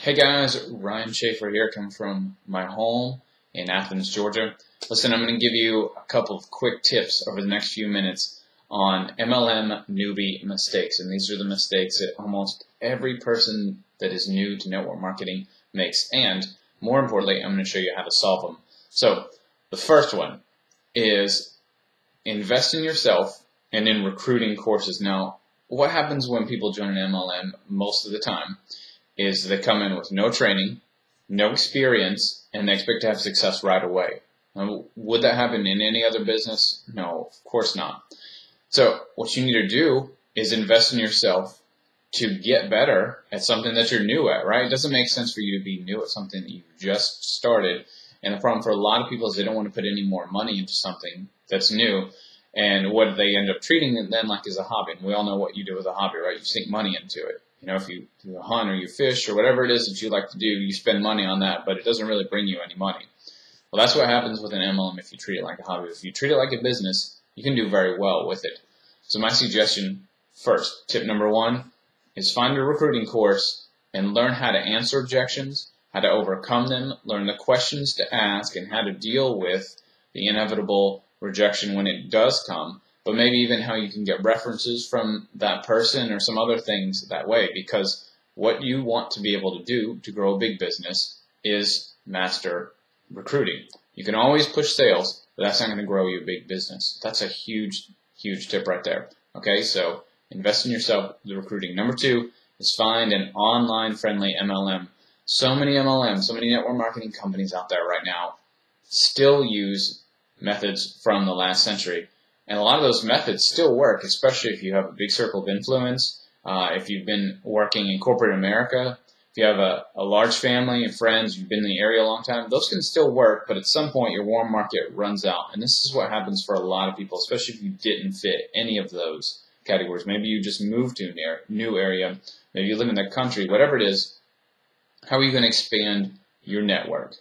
Hey guys, Ryan Schaefer here, coming from my home in Athens, Georgia. Listen, I'm going to give you a couple of quick tips over the next few minutes on MLM newbie mistakes. And these are the mistakes that almost every person that is new to network marketing makes. And more importantly, I'm going to show you how to solve them. So the first one is invest in yourself and in recruiting courses. Now, what happens when people join an MLM most of the time is they come in with no training, no experience, and they expect to have success right away. Now, would that happen in any other business? No, of course not. So what you need to do is invest in yourself to get better at something that you're new at, right? It doesn't make sense for you to be new at something that you just started. And the problem for a lot of people is they don't want to put any more money into something that's new. And what they end up treating it then like is a hobby. And we all know what you do with a hobby, right? You sink money into it. You know, if you hunt or you fish or whatever it is that you like to do, you spend money on that, but it doesn't really bring you any money. Well, that's what happens with an MLM if you treat it like a hobby. If you treat it like a business, you can do very well with it. So my suggestion first, tip number one, is find a recruiting course and learn how to answer objections, how to overcome them, learn the questions to ask, and how to deal with the inevitable rejection when it does come. But maybe even how you can get references from that person or some other things that way, because what you want to be able to do to grow a big business is master recruiting. You can always push sales, but that's not going to grow you a big business. That's a huge, huge tip right there. Okay, so invest in yourself, the recruiting. Number two is find an online friendly MLM. So many MLMs, so many network marketing companies out there right now still use methods from the last century. And a lot of those methods still work, especially if you have a big circle of influence, if you've been working in corporate America, if you have a large family and friends, you've been in the area a long time, those can still work, but at some point your warm market runs out. And this is what happens for a lot of people, especially if you didn't fit any of those categories. Maybe you just moved to a new area, maybe you live in the country, whatever it is. How are you going to expand your network?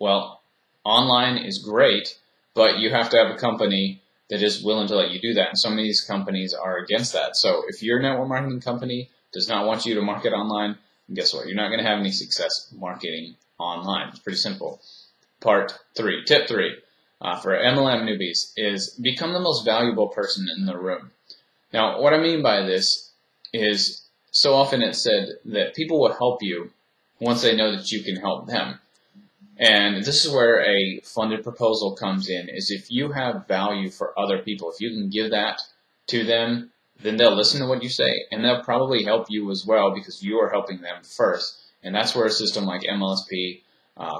Well, online is great, but you have to have a company that is willing to let you do that. And some of these companies are against that. So if your network marketing company does not want you to market online, guess what? You're not going to have any success marketing online. It's pretty simple. Tip three, for MLM newbies is become the most valuable person in the room. Now, what I mean by this is so often it's said that people will help you once they know that you can help them. And this is where a funded proposal comes in, is if you have value for other people, if you can give that to them, then they'll listen to what you say, and they'll probably help you as well because you are helping them first. And that's where a system like MLSP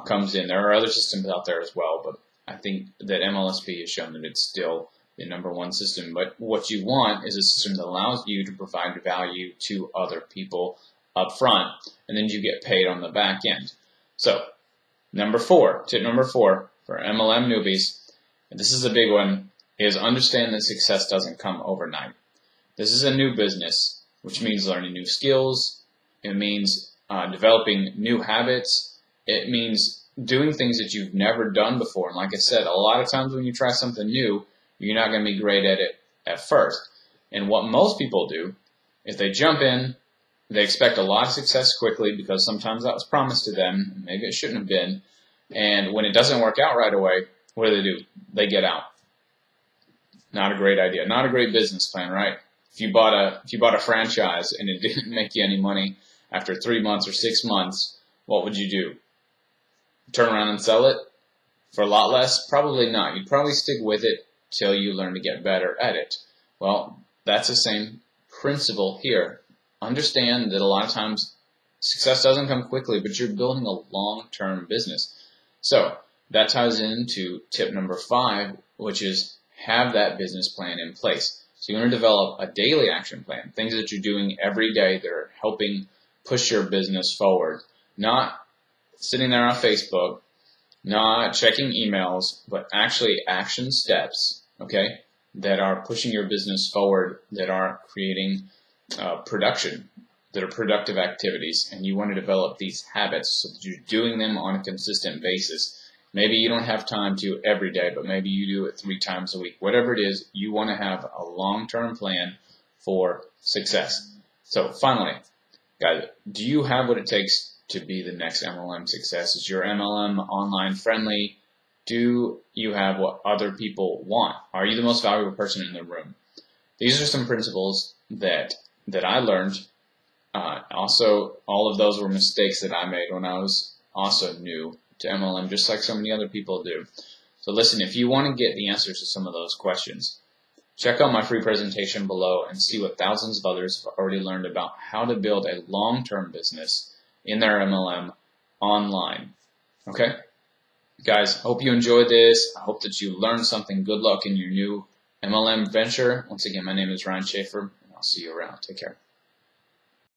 comes in. There are other systems out there as well, but I think that MLSP has shown that it's still the #1 system. But what you want is a system that allows you to provide value to other people up front, and then you get paid on the back end. So, tip number four for MLM newbies, and this is a big one, is understand that success doesn't come overnight. This is a new business, which means learning new skills. It means developing new habits. It means doing things that you've never done before. And like I said, a lot of times when you try something new, you're not going to be great at it at first. And what most people do is they jump in, they expect a lot of success quickly because sometimes that was promised to them. Maybe it shouldn't have been. And when it doesn't work out right away, what do? They get out. Not a great idea. Not a great business plan, right? If you bought a franchise and it didn't make you any money after 3 months or 6 months, what would you do? Turn around and sell it for a lot less? Probably not. You'd probably stick with it till you learn to get better at it. Well, that's the same principle here. Understand that a lot of times success doesn't come quickly, but you're building a long-term business. So that ties into tip number 5, which is have that business plan in place. So you want to develop a daily action plan, things that you're doing every day that are helping push your business forward. Not sitting there on Facebook, not checking emails, but actually action steps, okay, that are pushing your business forward, that are creating production, that are productive activities. And you want to develop these habits so that you're doing them on a consistent basis. Maybe you don't have time to every day, but maybe you do it 3 times a week. Whatever it is, you want to have a long-term plan for success. So finally, guys, do you have what it takes to be the next MLM success? Is your MLM online friendly? Do you have what other people want? Are you the most valuable person in the room? These are some principles that I learned. Also, all of those were mistakes that I made when I was also new to MLM, just like so many other people do. So listen, if you want to get the answers to some of those questions, check out my free presentation below and see what thousands of others have already learned about how to build a long-term business in their MLM online. Okay? Guys, hope you enjoyed this. I hope that you learned something. Good luck in your new MLM venture. Once again, my name is Ryan Schaefer, and I'll see you around. Take care.